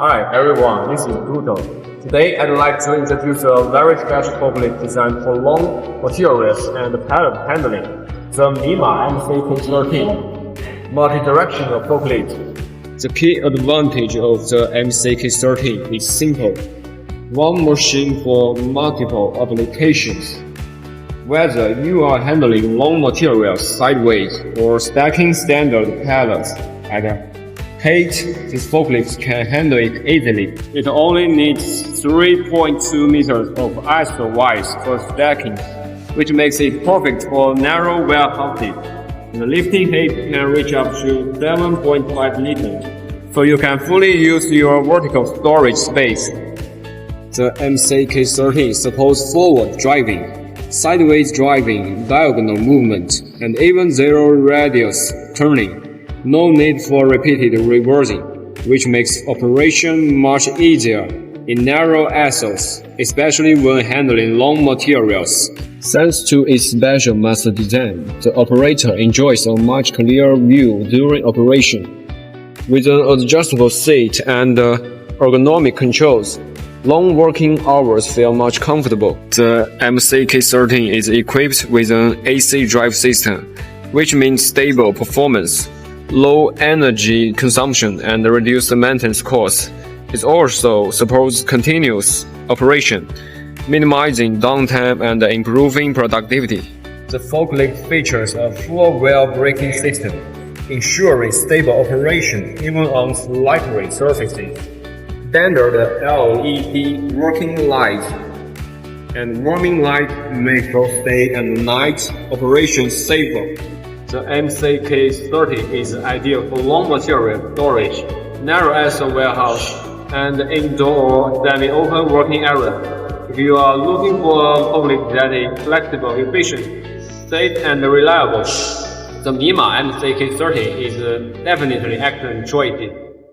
Hi everyone, this is Pluto. Today I'd like to introduce a very special forklift designed for long materials and pallet handling, the MIMA MCK30 Multidirectional Forklift. The key advantage of the MCK30 is simple. One machine for multiple applications. Whether you are handling long materials sideways or stacking standard pallets at height, this forklift can handle it easily. It only needs 3.2 meters of extra width for stacking, which makes it perfect for narrow warehouses. The lifting height can reach up to 7.5 liters, so you can fully use your vertical storage space. The MCK30 supports forward driving, sideways driving, diagonal movement, and even zero radius turning. No need for repeated reversing, which makes operation much easier in narrow axles, especially when handling long materials. Thanks to its special master design, the operator enjoys a much clearer view during operation. With an adjustable seat and ergonomic controls, long working hours feel much comfortable. The MCK30 is equipped with an AC drive system, which means stable performance, low energy consumption, and reduced maintenance costs. It also supports continuous operation, minimizing downtime and improving productivity. The forklift features a four-wheel braking system, ensuring stable operation even on slippery surfaces. Standard LED working light and warming light make both day and night operations safer. The MCK30 is ideal for long material storage, narrow axle warehouse, and indoor or semi-open working area. If you are looking for a forklift that is flexible, efficient, safe, and reliable, the MIMA MCK30 is definitely excellent choice.